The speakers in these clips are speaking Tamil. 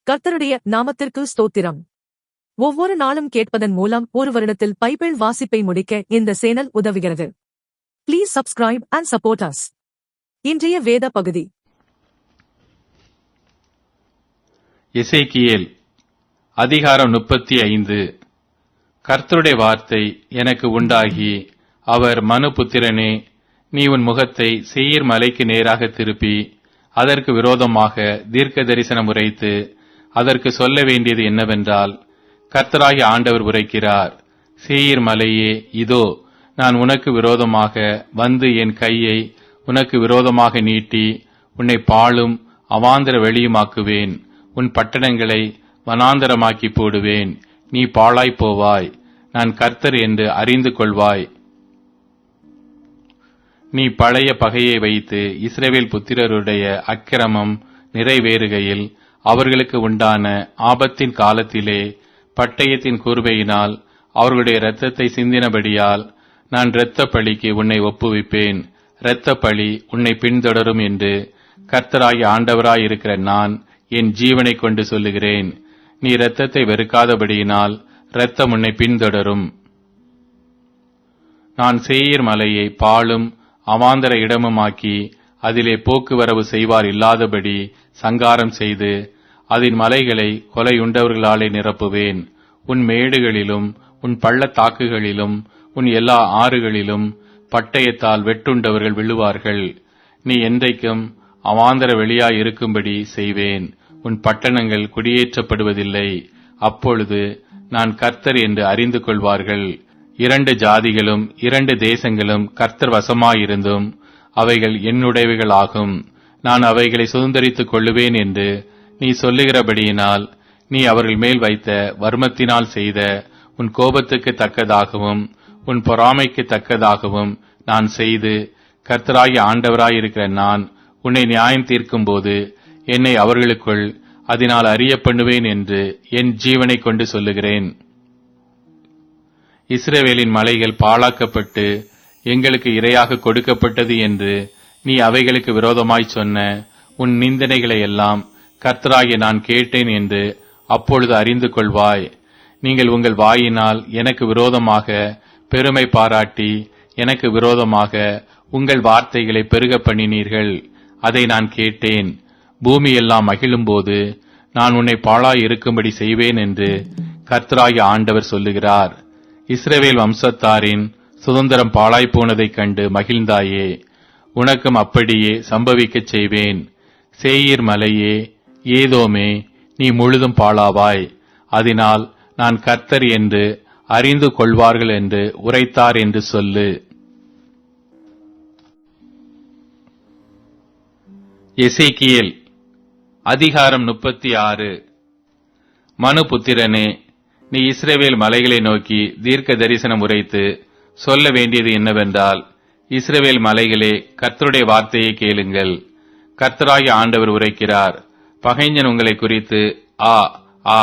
கர்த்தருடைய நாமத்திற்கு ஸ்தோத்திரம். ஒவ்வொரு நாளும் கேட்பதன் மூலம் ஒரு வருடத்தில் பைபிள் வாசிப்பை முடிக்க இந்த சேனல் உதவுகிறது. Please subscribe and support us. இன்றைய வேத பகுதி எசேக்கியேல் அதிகாரம் 35. கர்த்தருடைய வார்த்தை எனக்கு உண்டாகி, அவர் மனுபுத்திரனே, நீ உன் முகத்தை சேயீர் மலைக்கு நேராக திருப்பி அதற்கு விரோதமாக தீர்க்க தரிசனம் உரைத்து அதற்கு சொல்ல வேண்டியது என்னவென்றால், கர்த்தராகிய ஆண்டவர் உரைக்கிறார், சேயீர் மலையே, இதோ நான் உனக்கு விரோதமாக வந்து என் கையை உனக்கு விரோதமாக நீட்டி உன்னை பாழும் அவாந்தர வெளியுமாக்குவேன். உன் பட்டணங்களை வனாந்தரமாக்கி போடுவேன். நீ பாழாய்ப் போவாய். நான் கர்த்தர் என்று அறிந்து கொள்வாய். நீ பழைய பகையை வைத்து இஸ்ரவேல் புத்திரருடைய அக்கிரமம் நிறைவேறுகையில் அவர்களுக்கு உண்டான ஆபத்தின் காலத்திலே பட்டயத்தின் கூர்வையினால் அவர்களுடைய இரத்தத்தை சிந்தினபடியால் நான் இரத்த பழிக்கு உன்னை ஒப்புவிப்பேன். இரத்த பழி உன்னை பின்தொடரும் என்று கர்த்தராகிய ஆண்டவராயிருக்கிற நான் என் ஜீவனை கொண்டு சொல்லுகிறேன். நீ இரத்தத்தை வெறுக்காதபடியினால் இரத்தம் உன்னை பின்தொடரும். நான் சேயீர் மலையை பாழும் அவாந்தர இடமுமாக்கி அதிலே போக்குவரவு செய்வார் இல்லாதபடி சங்காரம் செய்து அதன் மலைகளை கொலையுண்டவர்களாலே நிரப்புவேன். உன் மேடுகளிலும் உன் பள்ளத்தாக்குகளிலும் உன் எல்லா ஆறுகளிலும் பட்டயத்தால் வெட்டுண்டவர்கள் விழுவார்கள். நீ என்றைக்கும் அவாந்தர வெளியாய் இருக்கும்படி செய்வேன். உன் பட்டணங்கள் குடியேற்றப்படுவதில்லை. அப்பொழுது நான் கர்த்தர் என்று அறிந்து கொள்வார்கள். 2 ஜாதிகளும் 2 தேசங்களும் கர்த்தர் வசமாயிருந்தும் அவைகள் என்னுடையவைகளாகும். நான் அவைகளை சுதந்தரித்துக் கொள்ளுவேன் என்று நீ சொல்லுகிறபடியினால் நீ அவர்கள் மேல் வைத்த வர்மத்தினால் செய்த உன் கோபத்துக்கு தக்கதாகவும் உன் பொறாமைக்கு தக்கதாகவும் நான் செய்து, கர்த்தராகிய ஆண்டவராயிருக்கிற நான் உன்னை நியாயம் தீர்க்கும் போது என்னை அவர்களுக்குள் அதனால் அறிய பண்ணுவேன் என்று என் ஜீவனை கொண்டு சொல்லுகிறேன். இஸ்ரவேலின் மலைகள் பாழாக்கப்பட்டு எங்களுக்கு இரையாக கொடுக்கப்பட்டது என்று நீ அவைகளுக்கு விரோதமாய் சொன்ன உன் நிந்தனைகளை எல்லாம் கர்த்தராகிய நான் கேட்டேன் என்று அப்பொழுது அறிந்து கொள்வாய். நீங்கள் உங்கள் வாயினால் எனக்கு விரோதமாக பெருமை பாராட்டி எனக்கு விரோதமாக உங்கள் வார்த்தைகளை பெருக பண்ணினீர்கள். அதை நான் கேட்டேன். பூமி எல்லாம் மகிழும்போது நான் உன்னை பாழாய் இருக்கும்படி செய்வேன் என்று கர்த்தராகிய ஆண்டவர் சொல்லுகிறார். இஸ்ரவேல் வம்சத்தாரின் சுதந்திரம் பாழாய் போனதைக் கண்டு மகிழ்ந்தாயே, உனக்கும் அப்படியே சம்பவிக்கச் செய்வேன். சேயீர் மலையே, ஏதோமே, நீ முழுதும் பாழாவாய். அதனால் நான் கர்த்தர் என்று அறிந்து கொள்வார்கள் என்று உரைத்தார் என்று சொல்லு. எசேக்கியேல் அதிகாரம் 36. மனுபுத்திரனே, நீ இஸ்ரவேல் மலைகளை நோக்கி தீர்க்க தரிசனம் உரைத்து சொல்ல வேண்டியது என்னவென்றால், இஸ்ரவேல் மலைகளே, கர்த்தருடைய வார்த்தையை கேளுங்கள். கர்த்தராகிய ஆண்டவர் உரைக்கிறார், பகைஞன் உங்களை குறித்து ஆ ஆ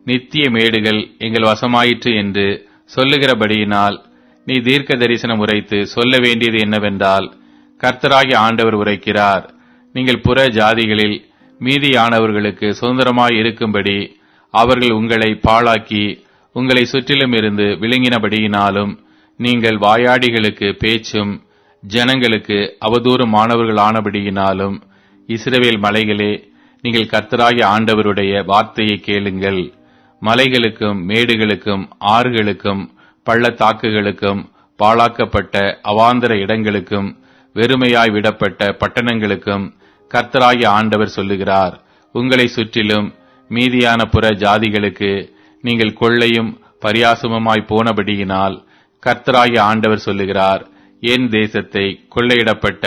நித்திய மேடுகள் எங்கள் வசமாயிற்று என்று சொல்லுகிறபடியினால் நீ தீர்க்க தரிசனம் உரைத்து சொல்ல வேண்டியது என்னவென்றால், கர்த்தராகிய ஆண்டவர் உரைக்கிறார், நீங்கள் புற ஜாதிகளில் மீதியானவர்களுக்கு சுதந்திரமாய் இருக்கும்படி அவர்கள் உங்களை பாழாக்கி உங்களை சுற்றிலும் இருந்து விழுங்கினபடியினாலும் நீங்கள் வாயாடிகளுக்கு பேச்சும் ஜனங்களுக்கு அவதூறுமானவர்களானபடியினாலும் இஸ்ரவேல் மலைகளே, நீங்கள் கர்த்தராகிய ஆண்டவருடைய வார்த்தையை கேளுங்கள். மலைகளுக்கும் மேடுகளுக்கும் ஆறுகளுக்கும் பள்ளத்தாக்குகளுக்கும் பாழாக்கப்பட்ட அவாந்தர இடங்களுக்கும் வெறுமையாய் விடப்பட்ட பட்டணங்களுக்கும் கர்த்தராகிய ஆண்டவர் சொல்லுகிறார், உங்களை சுற்றிலும் மீதியான புற ஜாதிகளுக்கு நீங்கள் கொள்ளையும் பரியாசமுமாய் போனபடியினால் கர்த்தராகிய ஆண்டவர் சொல்லுகிறார், என் தேசத்தை கொள்ளையிடப்பட்ட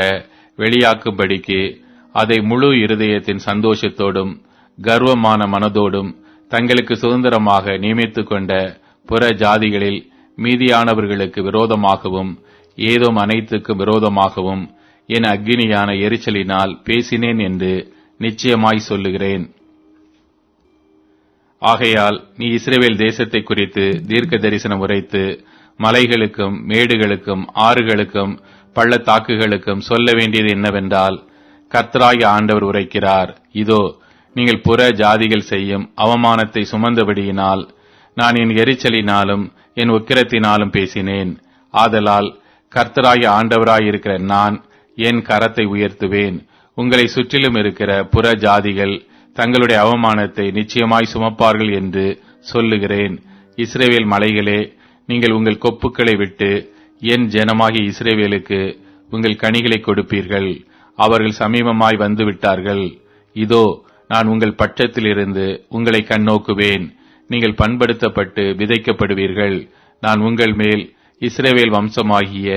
வெளியாக்கும்படிக்கு அதை முழு இருதயத்தின் சந்தோஷத்தோடும் கர்வமான மனதோடும் தங்களுக்கு சுதந்திரமாக நியமித்துக் கொண்ட புற ஜாதிகளில் மீதியானவர்களுக்கு விரோதமாகவும் ஏதோம் அனைத்துக்கும் விரோதமாகவும் என் அக்கினியான எரிச்சலினால் பேசினேன் என்று நிச்சயமாய் சொல்லுகிறேன். ஆகையால் நீ இஸ்ரவேல் தேசத்தை குறித்து தீர்க்க தரிசனம் உரைத்து மலைகளுக்கும் மேடுகளுக்கும் ஆறுகளுக்கும் பள்ளத்தாக்குகளுக்கும் சொல்ல வேண்டியது என்னவென்றால், கர்த்தராகிய ஆண்டவர் உரைக்கிறார், இதோ நீங்கள் புற ஜாதிகள் செய்யும் அவமானத்தை சுமந்தபடியினால் நான் என் எரிச்சலினாலும் என் உக்கிரத்தினாலும் பேசினேன். ஆதலால் கர்த்தராகிய ஆண்டவராயிருக்கிற நான் என் கரத்தை உயர்த்துவேன். உங்களை சுற்றிலும் இருக்கிற புற ஜாதிகள் தங்களுடைய அவமானத்தை நிச்சயமாய் சுமப்பார்கள் என்று சொல்லுகிறேன். இஸ்ரவேல் மலைகளே, நீங்கள் உங்கள் கொப்புக்களை விட்டு என் ஜனமாகிய இஸ்ரவேலுக்கு உங்கள் கனிகளை கொடுப்பீர்கள். அவர்கள் சமீபமாய் வந்து விட்டார்கள். இதோ, நான் உங்கள் பட்சத்திலிருந்து உங்களை கண்ணோக்குவேன். நீங்கள் பண்படுத்தப்பட்டு விதைக்கப்படுவீர்கள். நான் உங்கள் மேல் இஸ்ரவேல் வம்சமாகிய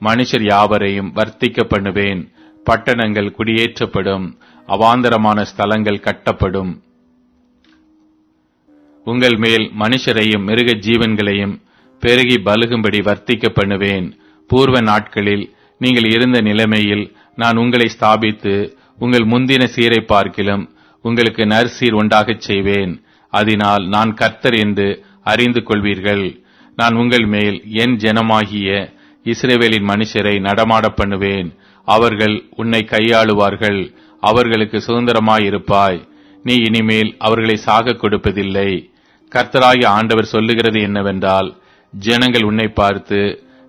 மனுஷர் யாவரையும் வர்த்திக்க பண்ணுவேன். பட்டணங்கள் குடியேற்றப்படும், அவாந்தரமான ஸ்தலங்கள் கட்டப்படும். உங்கள் மேல் மனுஷரையும் மிருக ஜீவன்களையும் பெருகி பலுகும்படி வர்த்திக்க பண்ணுவேன். பூர்வ நாட்களில் நீங்கள் இருந்த நிலைமையில் நான் உங்களை ஸ்தாபித்து உங்கள் முந்தின சீரை பார்க்கிலும் உங்களுக்கு நற்சீர் உண்டாகச் செய்வேன். அதனால் நான் கர்த்தர் என்று அறிந்து கொள்வீர்கள். நான் உங்கள் மேல் என் ஜனமாகிய இஸ்ரவேலின் மனுஷரை நடமாட பண்ணுவேன். அவர்கள் உன்னை கையாளுவார்கள். அவர்களுக்கு சுதந்திரமாயிருப்பாய். நீ இனிமேல் அவர்களை சாக கொடுப்பதில்லை. கர்த்தராகிய ஆண்டவர் சொல்லுகிறது என்னவென்றால், ஜனங்கள் உன்னை பார்த்து,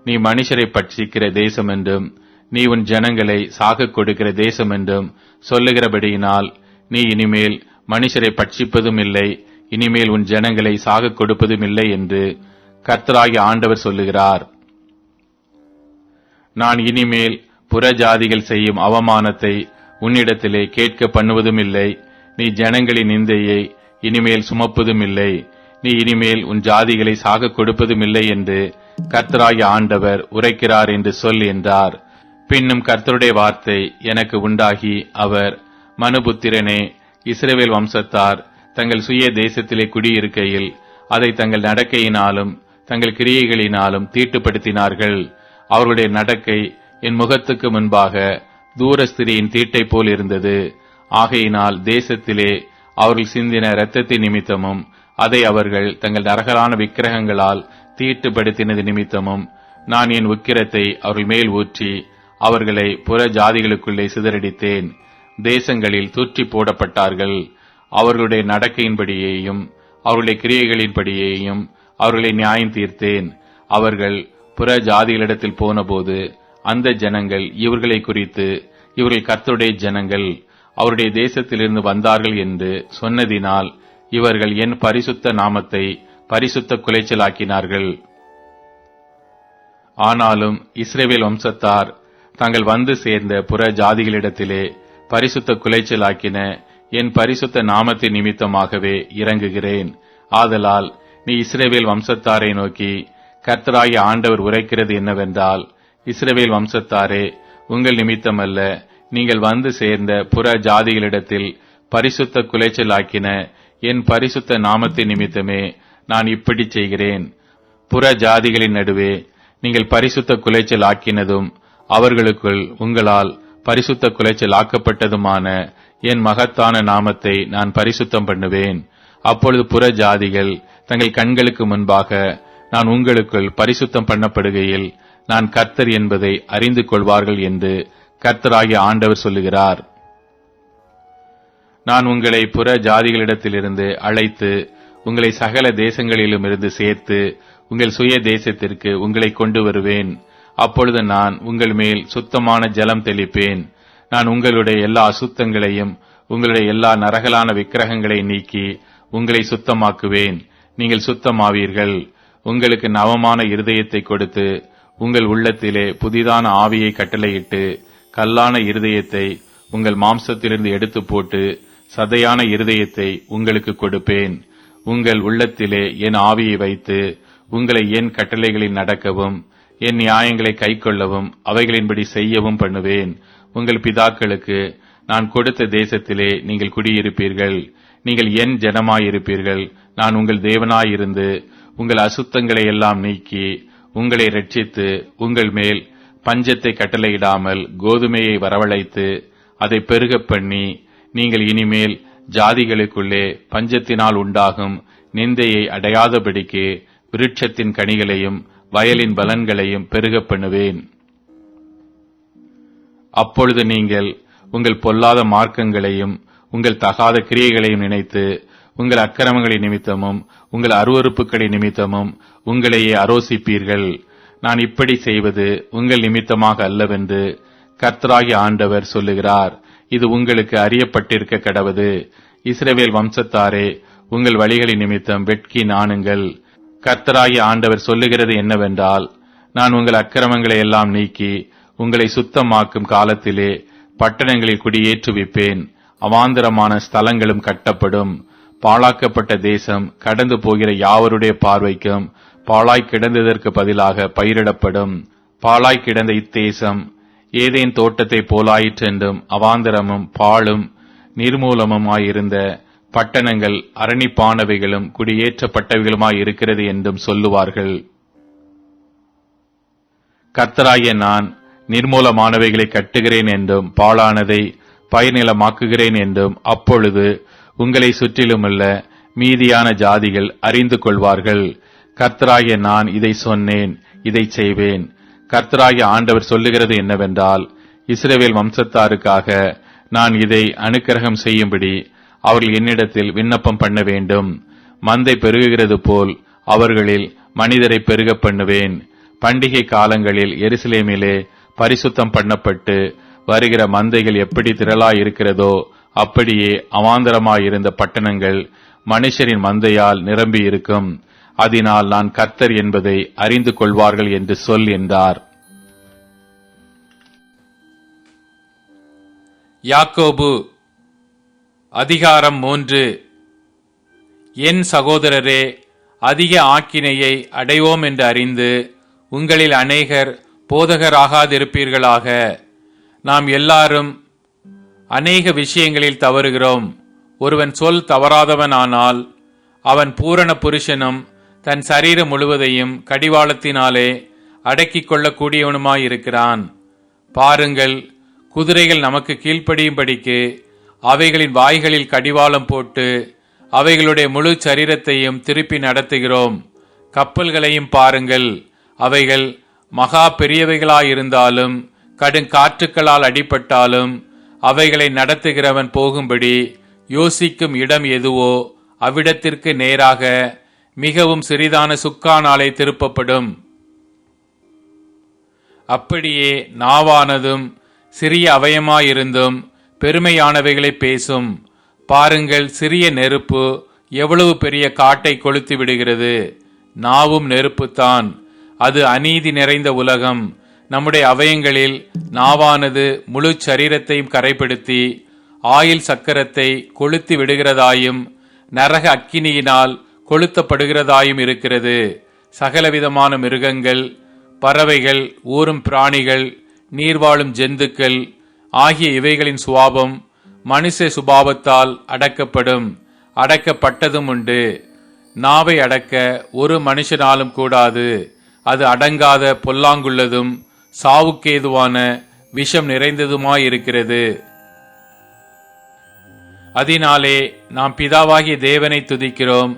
நீ மனுஷரை பட்சிக்கிற தேசம் என்றும் நீ உன் ஜனங்களை சாக கொடுக்கிற தேசம் என்றும் சொல்லுகிறபடியினால் நீ இனிமேல் மனுஷரை பட்சிப்பதும் இல்லை, இனிமேல் உன் ஜனங்களை சாக கொடுப்பதும் இல்லை என்று கர்த்தராகிய ஆண்டவர் சொல்லுகிறார். நான் இனிமேல் புறஜாதிகள் செய்யும் அவமானத்தை உன்னிடத்திலே கேட்க பண்ணுவதும் இல்லை. நீ ஜனங்களின் நிந்தையை இனிமேல் சுமப்பதும் இல்லை. நீ இனிமேல் உன் ஜாதிகளை சாக கொடுப்பதும் இல்லை என்று கர்த்தராகிய ஆண்டவர் உரைக்கிறார் என்று சொல் என்றார். பின்னும் கர்த்தருடைய வார்த்தை எனக்கு உண்டாகி அவர், மனுபுத்திரனே, இஸ்ரவேல் வம்சத்தார் தங்கள் சுய தேசத்திலே குடியிருக்கையில் அதை தங்கள் நடக்கையினாலும் தங்கள் கிரியைகளினாலும் தீட்டுப்படுத்தினார்கள். அவர்களுடைய நடக்கை என் முகத்துக்கு முன்பாக தூரஸ்திரியின் தீட்டை போல் இருந்தது. ஆகையினால் தேசத்திலே அவர்கள் சிந்தின இரத்தத்தின் நிமித்தமும் அதை அவர்கள் தங்கள் நரகலான விக்கிரகங்களால் தீட்டுப்படுத்தினது நிமித்தமும் நான் என் உக்கிரத்தை அவர்கள் மேல் ஊற்றி அவர்களை புற ஜாதிகளுக்குள்ளே சிதறடித்தேன். தேசங்களில் தூற்றி போடப்பட்டார்கள். அவர்களுடைய நடக்கையின்படியேயும் அவர்களுடைய கிரியைகளின்படியேயும் அவர்களை நியாயம் தீர்த்தேன். அவர்கள் புற ஜாதிகளிடத்தில் போனபோது அந்த ஜனங்கள் இவர்களை குறித்து, இவர்கள் கர்த்தருடைய ஜனங்கள், அவருடைய தேசத்திலிருந்து வந்தார்கள் என்று சொன்னதினால் இவர்கள் என் பரிசுத்த நாமத்தை பரிசுத்த குலைச்சலாக்கினார்கள். ஆனாலும் இஸ்ரவேல் வம்சத்தார் தாங்கள் வந்து சேர்ந்த புற ஜாதிகளிடத்திலே பரிசுத்த குலைச்சலாக்கின என் பரிசுத்த நாமத்தின் நிமித்தமாகவே இறங்குகிறேன். ஆதலால் நீ இஸ்ரவேல் வம்சத்தாரை நோக்கி, கர்த்தராகிய ஆண்டவர் உரைக்கிறது என்னவென்றால், இஸ்ரவேல் வம்சத்தாரே, உங்கள் நிமித்தமல்ல, நீங்கள் வந்து சேர்ந்த புற ஜாதிகளிடத்தில் பரிசுத்த குலைச்சலாக்கின என் பரிசுத்த நாமத்தின் நிமித்தமே நான் இப்படி செய்கிறேன். புற ஜாதிகளின் நடுவே நீங்கள் பரிசுத்த குலைச்சல் ஆக்கினதும் அவர்களுக்குள் உங்களால் பரிசுத்த குலைச்சல் ஆக்கப்பட்டதுமான என் மகத்தான நாமத்தை நான் பரிசுத்தம் பண்ணுவேன். அப்பொழுது புற ஜாதிகள் தங்கள் கண்களுக்கு முன்பாக நான் உங்களுக்குள் பரிசுத்தம் பண்ணப்படுகையில் நான் கர்த்தர் என்பதை அறிந்து கொள்வார்கள் என்று கர்த்தராகிய ஆண்டவர் சொல்லுகிறார். நான் உங்களை புற ஜாதிகளிடத்திலிருந்து அழைத்து உங்களை சகல தேசங்களிலும் இருந்து சேர்த்து உங்கள் சுய தேசத்திற்கு உங்களை கொண்டு வருவேன். அப்பொழுது நான் உங்கள் மேல் சுத்தமான ஜலம் தெளிப்பேன். நான் உங்களுடைய எல்லா அசுத்தங்களையும் உங்களுடைய எல்லா நரகலான விக்கிரகங்களை நீக்கி உங்களை சுத்தமாக்குவேன். நீங்கள் சுத்தமாவீர்கள். உங்களுக்கு நவமான இருதயத்தை கொடுத்து உங்கள் உள்ளத்திலே புதிதான ஆவியை கட்டளையிட்டு கல்லான இருதயத்தை உங்கள் மாம்சத்திலிருந்து எடுத்து போட்டு சதையான இருதயத்தை உங்களுக்கு கொடுப்பேன். உங்கள் உள்ளத்திலே என் ஆவியை வைத்து உங்களை என் கட்டளைகளில் நடக்கவும் என் நியாயங்களை கைக்கொள்ளவும் அவைகளின்படி செய்யவும் பண்ணுவேன். உங்கள் பிதாக்களுக்கு நான் கொடுத்த தேசத்திலே நீங்கள் குடியிருப்பீர்கள். நீங்கள் என் ஜனமாயிருப்பீர்கள். நான் உங்கள் தேவனாயிருந்து உங்கள் அசுத்தங்களை எல்லாம் நீக்கி உங்களை இரட்சித்து உங்கள் மேல் பஞ்சத்தை கட்டளையிடாமல் கோதுமையை வரவழைத்து அதை பெருகப் பண்ணி, நீங்கள் இனிமேல் ஜாதிகளுக்குள்ளே பஞ்சத்தினால் உண்டாகும் நிந்தையை அடையாதபடிக்கு விருட்சத்தின் கனிகளையும் வயலின் பலன்களையும் பெருகப் பண்ணுவேன். அப்பொழுது நீங்கள் உங்கள் பொல்லாத மார்க்கங்களையும் உங்கள் தகாத கிரியைகளையும் நினைத்து உங்கள் அக்கிரமங்களின் நிமித்தமும் உங்கள் அருவருப்புகளின் நிமித்தமும் உங்களையே அரோசிப்பீர்கள். நான் இப்படி செய்வது உங்கள் நிமித்தமாக அல்லவென்று கர்த்தராகிய ஆண்டவர் சொல்லுகிறார். இது உங்களுக்கு அறியப்பட்டிருக்க கடவது. இஸ்ரவேல் வம்சத்தாரே, உங்கள் வழிகளின் நிமித்தம் வெட்கி நாணுங்கள். கர்த்தராகிய ஆண்டவர் சொல்லுகிறது என்னவென்றால், நான் உங்கள் அக்கிரமங்களை எல்லாம் நீக்கி உங்களை சுத்தமாக்கும் காலத்திலே பட்டணங்களில் குடியேற்றுவிப்பேன். அவாந்தரமான ஸ்தலங்களும் கட்டப்படும். பாழாக்கப்பட்ட தேசம் கடந்து போகிற யாவருடைய பார்வைக்கும் பாழாய் கிடந்ததற்கு பதிலாக பயிரிடப்படும். பாழாய் கிடந்த இத்தேசம் ஏதேன் தோட்டத்தை போலாயிற்று என்றும், அவாந்தரமும் பாழும் நிர்மூலமுமாயிருந்த பட்டணங்கள் அரணிப்பானவைகளும் குடியேற்றப்பட்டவைகளுமாயிருக்கிறது என்றும் சொல்லுவார்கள். கர்த்தராகிய நான் நிர்மூலமானவைகளை கட்டுகிறேன் என்றும் பாழானதை பயனிலமாக்குகிறேன் என்றும் அப்பொழுது உங்களை சுற்றிலுமுள்ள மீதியான ஜாதிகள் அறிந்து கொள்வார்கள். கர்த்தராகிய நான் இதை சொன்னேன், இதை செய்வேன். கர்த்தராகிய ஆண்டவர் சொல்லுகிறது என்னவென்றால், இஸ்ரவேல் வம்சத்தாருக்காக நான் இதை அனுக்கிரகம் செய்யும்படி அவர்கள் என்னிடத்தில் விண்ணப்பம் பண்ண வேண்டும். மந்தை பெருகுகிறது போல் அவர்களில் மனிதரை பெருக பண்ணுவேன். பண்டிகை காலங்களில் எருசலேமிலே பரிசுத்தம் பண்ணப்பட்டு வருகிற மந்தைகள் எப்படி திரளாயிருக்கிறதோ அப்படியே அவாந்தரமாயிருந்த பட்டணங்கள் மனுஷரின் மந்தையால் நிரம்பி இருக்கும். அதனால் நான் கர்த்தர் என்பதை அறிந்து கொள்வார்கள் என்று சொல் என்றார். யாக்கோபு அதிகாரம் 3. என் சகோதரரே, அதிக ஆக்கினையை அடைவோம் என்று அறிந்து உங்களில் அநேகர் போதகராகாதிருப்பீர்களாக. நாம் எல்லாரும் அநேக விஷயங்களில் தவறுகிறோம். ஒருவன் சொல் தவறாதவனானால் அவன் பூரண புருஷனும் தன் சரீரம் முழுவதையும் கடிவாளத்தினாலே அடக்கிக் கொள்ளக்கூடியவனுமாயிருக்கிறான். பாருங்கள், குதிரைகள் நமக்கு கீழ்ப்படியும்படிக்கு அவைகளின் வாய்களில் கடிவாளம் போட்டு அவைகளுடைய முழு சரீரத்தையும் திருப்பி நடத்துகிறோம். கப்பல்களையும் பாருங்கள், அவைகள் மகா பெரியவைகளாயிருந்தாலும் கடுங்காற்றுக்களால் அடிபட்டாலும் அவைகளை நடத்துகிறவன் போகும்படி யோசிக்கும் இடம் எதுவோ அவ்விடத்திற்கு நேராக மிகவும் சிறிதான சுக்கானாலே திருப்பப்படும். அப்படியே நாவானதும் சிறிய அவயமாயிருந்தும் பெருமையானவைகளை பேசும். பாருங்கள், சிறிய நெருப்பு எவ்வளவு பெரிய காட்டை கொளுத்தி விடுகிறது. நாவும் நெருப்புத்தான். அது அநீதி நிறைந்த உலகம். நம்முடைய அவயங்களில் நாவானது முழு சரீரத்தையும் கரைப்படுத்தி ஆயில் சக்கரத்தை கொளுத்தி விடுகிறதாயும் நரக அக்கினியினால் கொளுத்தப்படுகிறதாயும் இருக்கிறது. சகலவிதமான மிருகங்கள், பறவைகள், ஊரும் பிராணிகள், நீர்வாழும் ஜந்துக்கள் ஆகிய இவைகளின் சுபாவம் மனுஷ சுபாவத்தால் அடக்கப்படும். அடக்கப்பட்டதும் உண்டு. நாவை அடக்க ஒரு மனுஷனாலும் கூடாது. அது அடங்காத பொல்லாங்குள்ளதும் சாவுக்கேதுவான விஷம் நிறைந்ததுமாயிருக்கிறது. அதனாலே நாம் பிதாவாகிய தேவனை துதிக்கிறோம்.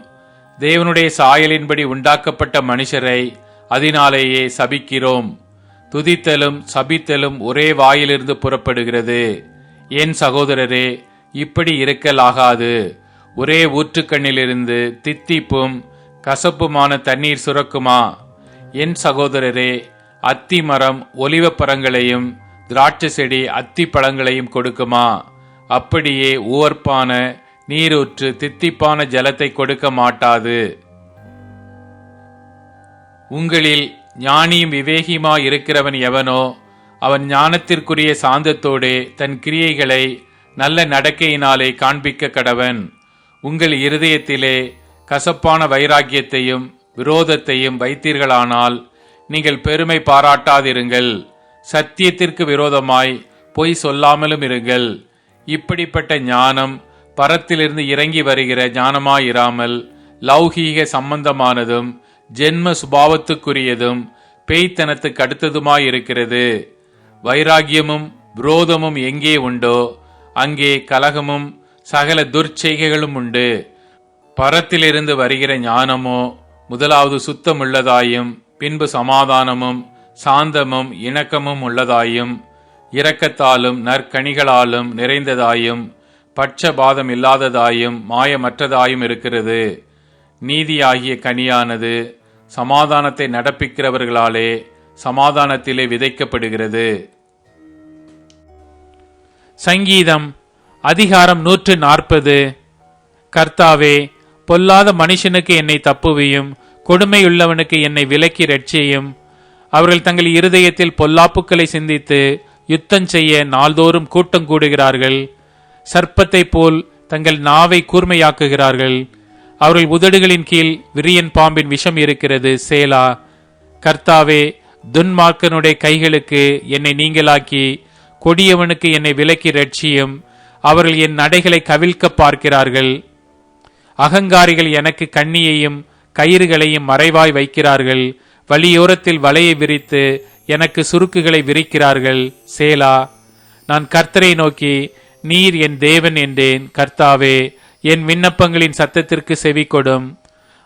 தேவனுடைய சாயலின்படி உண்டாக்கப்பட்ட மனுஷரை அதனாலேயே சபிக்கிறோம். துதித்தலும் சபித்தலும் ஒரே வாயிலிருந்து புறப்படுகிறது. என் சகோதரரே, இப்படி இருக்கலாகாது. ஒரே ஊற்றுக்கண்ணிலிருந்து தித்திப்பும் கசப்புமான தண்ணீர் சுரக்குமா? என் சகோதரரே, அத்தி மரம் ஒலிவ பழங்களையும் திராட்சை செடி அத்தி பழங்களையும் கொடுக்குமா? அப்படியே உவர்ப்பான நீரூற்று தித்திப்பான ஜலத்தை கொடுக்க மாட்டாது. உங்களில் ஞானியும் விவேகியுமா இருக்கிறவன் எவனோ அவன் ஞானத்திற்குரிய சாந்தத்தோடே தன் கிரியைகளை நல்ல நடக்கையினாலே காண்பிக்க கடவன். உங்கள் இருதயத்திலே கசப்பான வைராக்கியத்தையும் விரோதத்தையும் வைத்தீர்களானால் நீங்கள் பெருமை பாராட்டாதிருங்கள். சத்தியத்திற்கு விரோதமாய் பொய் சொல்லாமலும் இருங்கள். இப்படிப்பட்ட ஞானம் பரத்திலிருந்து இறங்கி வருகிற ஞானமாயிராமல் லௌகீக சம்பந்தமானதும் ஜென்ம சுபாவத்துக்குரியதும் பேய்த்தனத்துக்கு அடுத்ததுமாயிருக்கிறது. வைராகியமும் விரோதமும் எங்கே உண்டோ அங்கே கலகமும் சகல துர்ச்செய்கைகளும் உண்டு. பரத்திலிருந்து வருகிற ஞானமோ முதலாவது சுத்தமுள்ளதாயும் பின்பு சமாதானமும் சாந்தமும் இணக்கமும் உள்ளதாயும் இரக்கத்தாலும் நற்கனிகளாலும் நிறைந்ததாயும் பட்சபாதம் இல்லாததாயும் மாயமற்றதாயும் இருக்கிறது. நீதியாகிய கனியானது சமாதானத்தை நடப்பிக்கிறவர்களாலே சமாதானத்திலே விதைக்கப்படுகிறது. சங்கீதம் அதிகாரம் 140. கர்த்தாவே, பொல்லாத மனுஷனுக்கு என்னை தப்புவியும், கொடுமையுள்ளவனுக்கு என்னை விலக்கி ரட்சியும். அவர்கள் தங்கள் இருதயத்தில் பொல்லாப்புக்களை சிந்தித்து யுத்தம் செய்ய நாள்தோறும் கூட்டம் கூடுகிறார்கள். சர்ப்பத்தைப் போல் தங்கள் நாவை கூர்மையாக்குகிறார்கள். அவர்கள் உதடுகளின் கீழ் விரியன் பாம்பின் விஷம் இருக்கிறது. சேலா. கர்த்தாவே, துன்மார்க்கனுடைய கைகளுக்கு என்னை நீங்களாக்கி கொடியவனுக்கு என்னை விலக்கி ரட்சியும். அவர்கள் என் நடைகளை கவிழ்க்க பார்க்கிறார்கள். அகங்காரிகள் எனக்கு கண்ணியையும் கயிறுகளையும் மறைவாய் வைக்கிறார்கள். வழியோரத்தில் வலையை விரித்து எனக்கு சுருக்குகளை விரிக்கிறார்கள். சேலா. நான் கர்த்தரை நோக்கி, நீர் என் தேவன் என்றேன். கர்த்தாவே, என் விண்ணப்பங்களின் சத்தத்திற்கு செவி கொடும்.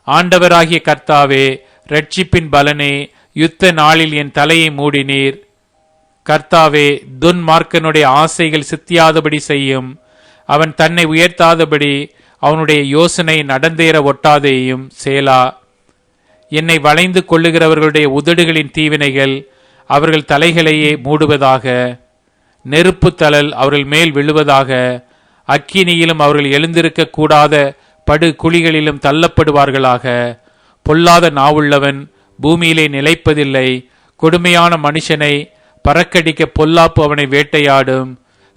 ஆண்டவராகிய கர்த்தாவே, ரட்சிப்பின் பலனே, யுத்த நாளில் என் தலையை மூடினீர். கர்த்தாவே, துன்மார்க்கனுடைய ஆசைகள் சித்தியாதபடி செய்யும். அவன் தன்னை உயர்த்தாதபடி அவனுடைய யோசனை நடந்தேற ஒட்டாதேயும். சேலா. என்னை வளைந்து கொள்ளுகிறவர்களுடைய உதடுகளின் தீவினைகள் அவர்கள் தலைகளையே மூடுவதாக. நெருப்பு தழல் அவர்கள் மேல் விழுவதாக. அக்கினியிலும் அவர்கள் எழுந்திருக்க கூடாத படு குழிகளிலும் தள்ளப்படுவார்களாக. பொல்லாத நாவுள்ளவன் பூமியிலே நிலைப்பதில்லை. கொடுமையான மனுஷனை பறக்கடிக்க பொல்லாப்பு அவனை வேட்டையாடும்.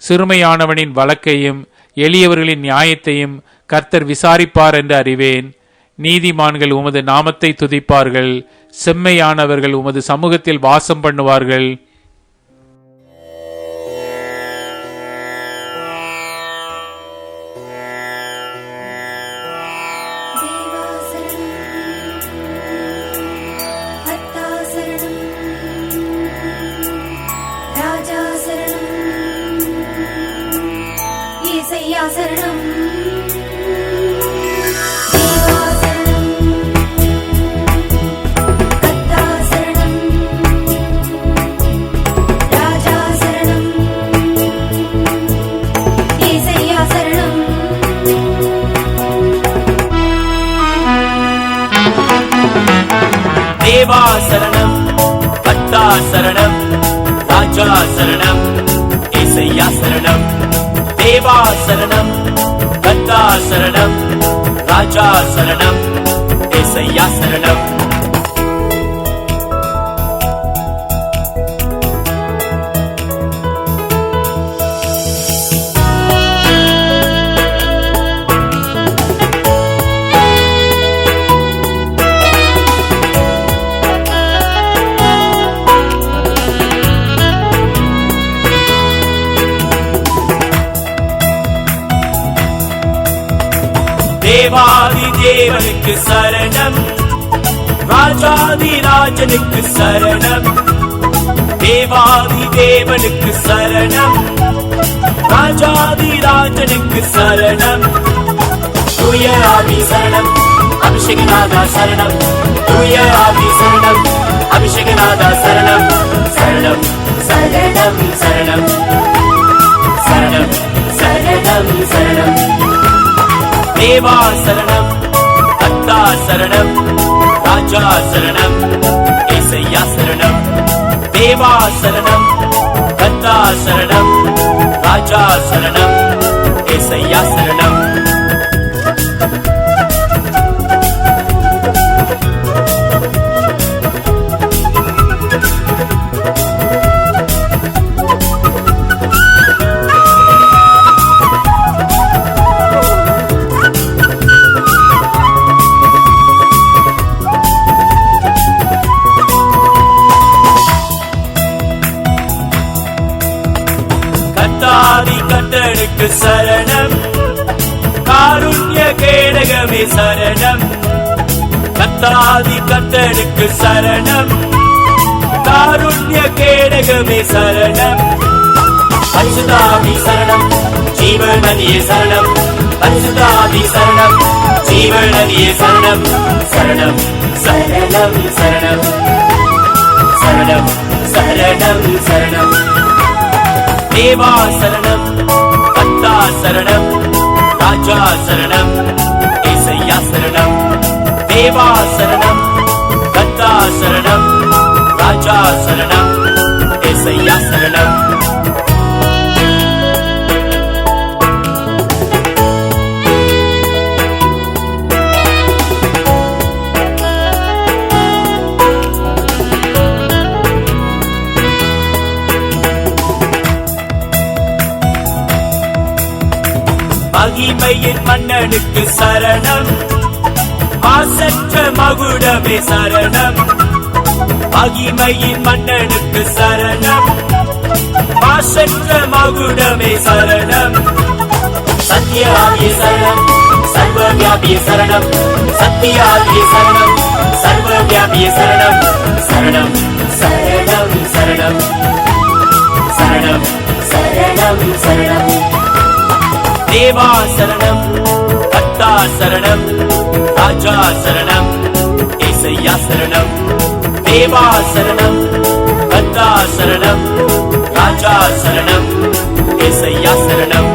சிறுமையானவனின் வழக்கையும் எளியவர்களின் நியாயத்தையும் கர்த்தர் விசாரிப்பார் என்று அறிவேன். நீதிமான்கள் உமது நாமத்தை துதிப்பார்கள். செம்மையானவர்கள் உமது சமூகத்தில் வாசம் பண்ணுவார்கள். தேவா சரணம், கர்த்தா சரணம், ராஜா சரணம், ஏசையா சரணம். தேவா சரணம், கர்த்தா சரணம், ராஜா சரணம், ஏசையா சரணம். தேவாதி தேவனுக்கு சரணம், ராஜாதி ராஜனுக்கு சரணம். தேவாதி தேவனுக்கு சரணம், ராஜாதி ராஜனுக்கு சரணம். தூய ஆவி சரணம், அபிஷேகநாதா சரணம். தூய ஆவி சரணம், அபிஷேகநாதா சரணம். சரணம் சரணம் சரணம் சரணம் சரணம் சரணம். தேவா சரணம், கர்த்தா சரணம், ராஜா சரணம், ஏசையா சரணம். தேவா சரணம், கர்த்தா சரணம், ராஜா சரணம், ஏசையா சரணம். கர்த்தருக்கு சரணம், காருண்ய கேடகமே சரணம். கர்த்தாதி கர்த்தருக்கு சரணம், காருண்ய கேடகமே சரணம். பரிசுத்தாவி சரணம், ஜீவநதியே சரணம். பரிசுத்தாவி சரணம், ஜீவநதியே சரணம். சரணம் சரணம் சரணம் சரணம் சரணம் சரணம். தேவா சரணம், கர்த்தா சரணம், ராஜா சரணம், ஏசையா சரணம், தேவா சரணம், கர்த்தா சரணம், ராஜா சரணம், ஏசையா சரணம். மகிமையின் மன்னனுக்கு சரணம், மாசற்ற மகுடமே சரணம். மகிமையின் மன்னனுக்கு சரணம், மாசற்ற மகுடமே சரணம். சத்யாவிய சரணம், சர்வவியாபிய சரணம், சத்யாவிய சரணம், சர்வவியாபிய சரணம். சரணம் சரணம் சரணம், சரணம் சரணம் சரணம். தேவா சரணம், கர்த்தா சரணம், ராஜா சரணம், ஏசையா சரணம். தேவா சரணம், கர்த்தா சரணம், ராஜா சரணம், ஏசையா சரணம்.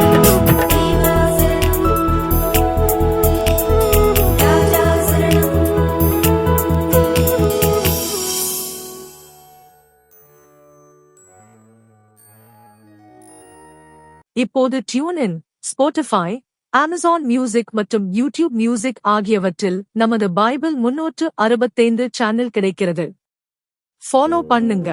இப்போது tune in, Spotify, Amazon music மற்றும் யூடியூப் மியூசிக் ஆகியவற்றில் நமது பைபிள் 365 சேனல் கிடைக்கிறது. ஃபாலோ பண்ணுங்க.